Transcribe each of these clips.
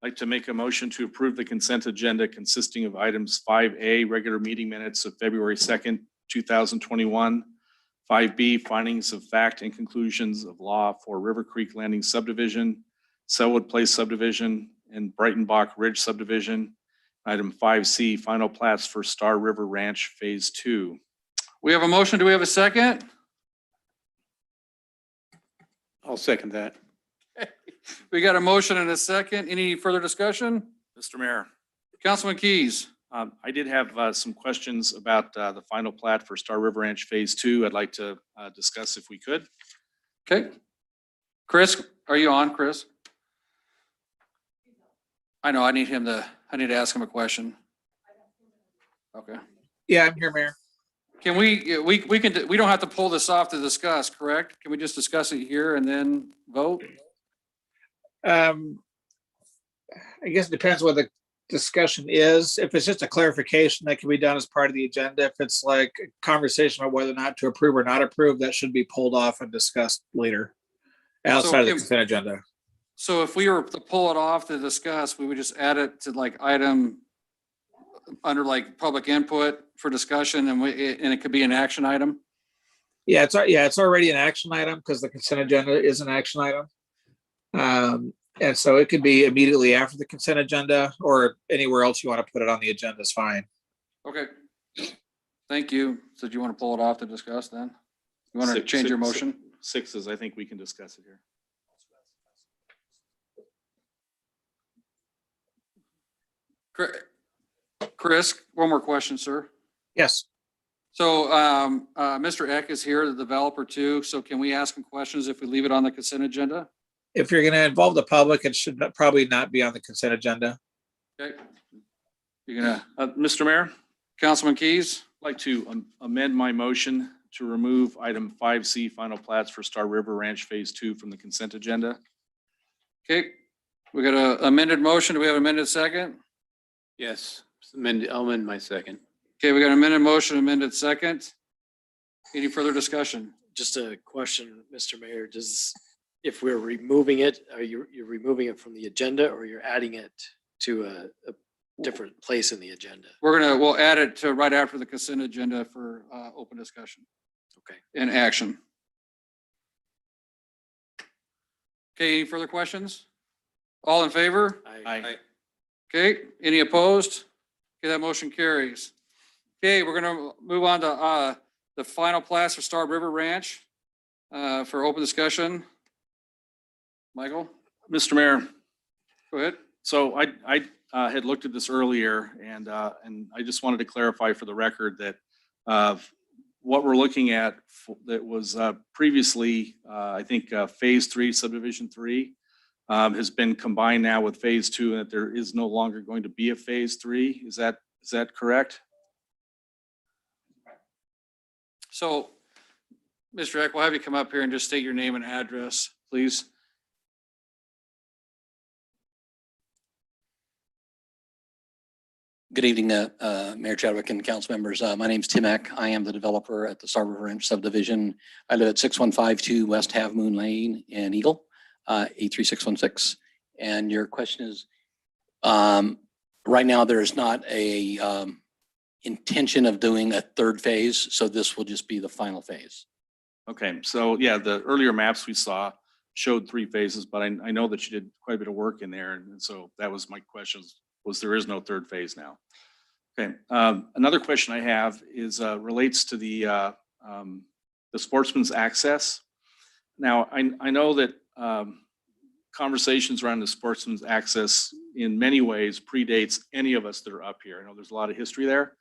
like to make a motion to approve the consent agenda consisting of items 5A, regular meeting minutes of February 2nd, 2021, 5B, findings of fact and conclusions of law for River Creek Landing subdivision, Selwood Place subdivision, and Brightonbach Ridge subdivision. Item 5C, final plats for Star River Ranch Phase 2. We have a motion. Do we have a second? I'll second that. We got a motion and a second. Any further discussion? Mr. Mayor, Councilman Keys. I did have some questions about the final plat for Star River Ranch Phase 2. I'd like to discuss if we could. Okay. Chris, are you on, Chris? I know, I need to ask him a question. Okay. Yeah, I'm here, Mayor. Can we don't have to pull this off to discuss, correct? Can we just discuss it here and then vote? I guess it depends what the discussion is. If it's just a clarification, that can be done as part of the agenda. If it's like a conversation about whether or not to approve or not approve, that should be pulled off and discussed later outside of the consent agenda. So if we were to pull it off to discuss, we would just add it to like item under like public input for discussion, and it could be an action item. Yeah, it's already an action item because the consent agenda is an action item. And so it could be immediately after the consent agenda or anywhere else you want to put it on the agenda is fine. Okay. Thank you. So do you want to pull it off to discuss then? You want to change your motion? 6 is, I think we can discuss it here. Chris, one more question, sir. Yes. So Mr. Eck is here, the developer too. So can we ask him questions if we leave it on the consent agenda? If you're going to involve the public, it should probably not be on the consent agenda. Okay. You're gonna, Mr. Mayor, Councilman Keys? I'd like to amend my motion to remove item 5C, final plats for Star River Ranch Phase 2 from the consent agenda. Okay. We got an amended motion. Do we have an amended second? Yes, I'll amend my second. Okay, we got an amended motion, amended second. Any further discussion? Just a question, Mr. Mayor, if we're removing it, you're removing it from the agenda or you're adding it to a different place in the agenda? We'll add it to right after the consent agenda for open discussion. Okay. And action. Okay, any further questions? All in favor? Aye. Okay, any opposed? Okay, that motion carries. Okay, we're gonna move on to the final plats for Star River Ranch for open discussion. Michael, Mr. Mayor, go ahead. so I had looked at this earlier and I just wanted to clarify for the record that what we're looking at that was previously, I think Phase 3, Subdivision 3, has been combined now with Phase 2, and that there is no longer going to be a Phase 3. Is that correct? So, Mr. Eck, we'll have you come up here and just state your name and address, please. Good evening, Mayor Chadwick and council members. My name is Tim Eck. I am the developer at the Star River Ranch subdivision. I live at 6152 West Half Moon Lane in Eagle, 83616. And your question is, right now there is not a intention of doing a third phase, so this will just be the final phase. Okay, so yeah, the earlier maps we saw showed 3 phases, but I know that you did quite a bit of work in there, and so that was my question. Was there is no third phase now. Okay, another question I have is relates to the Sportsman's access. Now, I know that conversations around the Sportsman's access in many ways predates any of us that are up here. I know there's a lot of history there,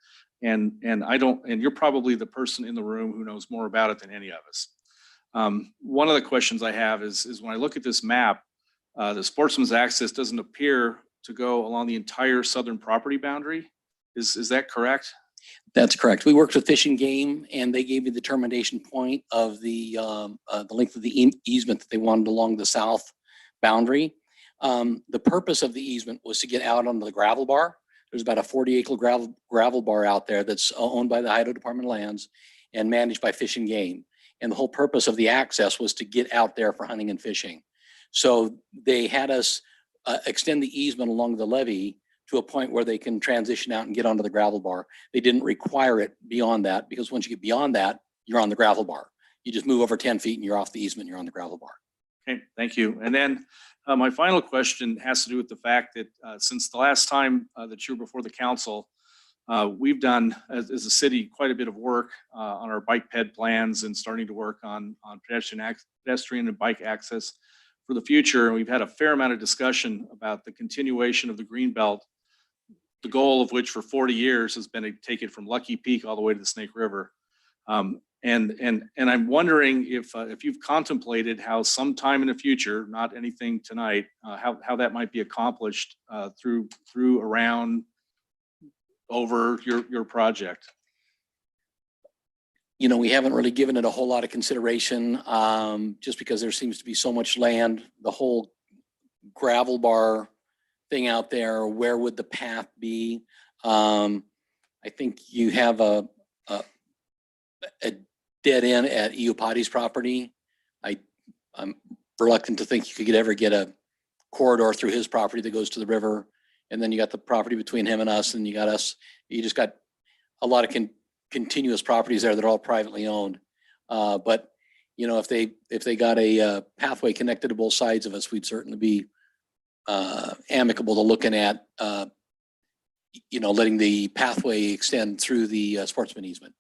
and you're probably the person in the room who knows more about it than any of us. One of the questions I have is when I look at this map, the Sportsman's access doesn't appear to go along the entire southern property boundary. Is that correct? That's correct. We worked with Fish and Game, and they gave me the termination point of the length of the easement that they wanted along the south boundary. The purpose of the easement was to get out onto the gravel bar. There's about a 40-acre gravel bar out there that's owned by the Idaho Department of Lands and managed by Fish and Game. And the whole purpose of the access was to get out there for hunting and fishing. So they had us extend the easement along the levee to a point where they can transition out and get onto the gravel bar. They didn't require it beyond that, because once you get beyond that, you're on the gravel bar. You just move over 10 feet and you're off the easement, you're on the gravel bar. Okay, thank you. And then my final question has to do with the fact that since the last time that you were before the council, we've done, as a city, quite a bit of work on our bike ped plans and starting to work on pedestrian and bike access for the future. And we've had a fair amount of discussion about the continuation of the green belt, the goal of which for 40 years has been to take it from Lucky Peak all the way to the Snake River. And I'm wondering if you've contemplated how sometime in the future, not anything tonight, how that might be accomplished through, around, over your project. You know, we haven't really given it a whole lot of consideration, just because there seems to be so much land. The whole gravel bar thing out there, where would the path be? I think you have a dead end at Iupati's property. I'm reluctant to think you could ever get a corridor through his property that goes to the river. And then you got the property between him and us, and you got us. You just got a lot of continuous properties there that are all privately owned. But you know, if they got a pathway connected to both sides of us, we'd certainly be amicable to looking at you know, letting the pathway extend through the Sportsman easement.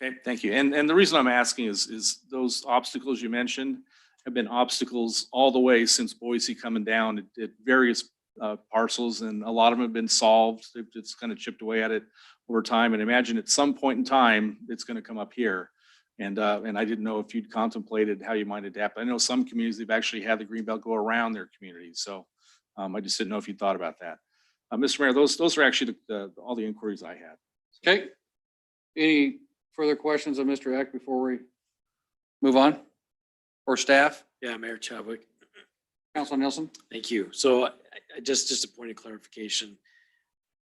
Okay, thank you. And the reason I'm asking is those obstacles you mentioned have been obstacles all the way since Boise coming down at various parcels, and a lot of them have been solved. It's kind of chipped away at it over time. And imagine at some point in time, it's going to come up here. And I didn't know if you'd contemplated how you might adapt. I know some communities, they've actually had the greenbelt go around their communities. So I just didn't know if you thought about that. Mr. Mayor, those are actually all the inquiries I had. Okay. Any further questions of Mr. Eck before we move on? Or staff? Yeah, Mayor Chadwick. Councilman Nelson? Thank you. So just a point of clarification.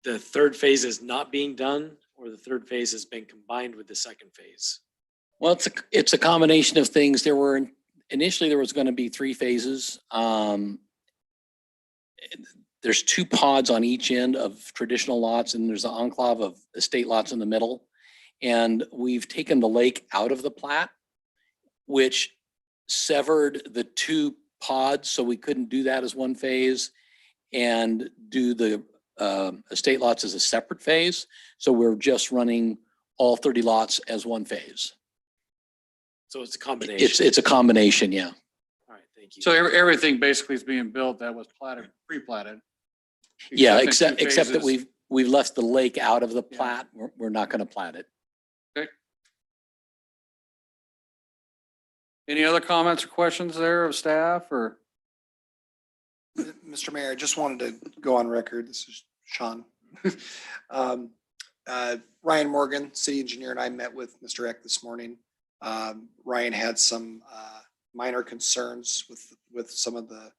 The third phase is not being done, or the third phase has been combined with the second phase? Well, it's a combination of things. Initially there was going to be 3 phases. There's 2 pods on each end of traditional lots, and there's an enclave of estate lots in the middle. And we've taken the lake out of the plat, which severed the 2 pods, so we couldn't do that as one phase and do the estate lots as a separate phase. So we're just running all 30 lots as one phase. So it's a combination. It's a combination, yeah. All right, thank you. So everything basically is being built that was platted, pre-platted. Yeah, in 2 except that phases. we've left the lake out of the Yeah. plat. We're not going to plat it. Any other comments or questions there of staff or? Mr. Mayor, I just wanted to go on record. This is Sean. Ryan Morgan, city engineer, and I met with Mr. Eck this morning. Ryan had some minor concerns with some of the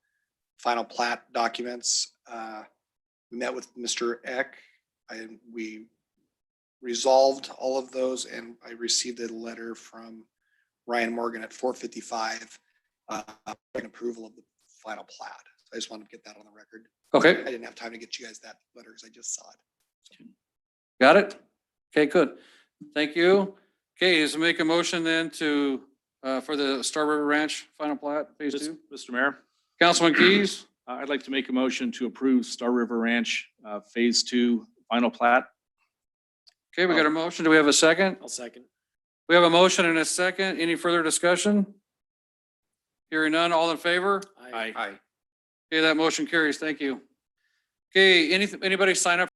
final plat documents. We met with Mr. Eck. We resolved all of those, and I received a letter from Ryan Morgan at 4:55 in approval of the final plat. I just wanted to get that on the record. Okay, I didn't have time to get you guys that letter because I just saw it. got it? Okay, good. Thank you. Okay, is make a motion then to, for the Star River Ranch final plat, phase 2? Mr. Mayor, Councilman Keys, I'd like to make a motion to approve Star River Ranch Phase 2 final plat. okay, we got a motion. Do we have a second? I'll second. We have a motion and a second. Any further discussion? Hearing none, all in favor? Aye. Okay, that motion carries. Thank you. Okay, anybody sign up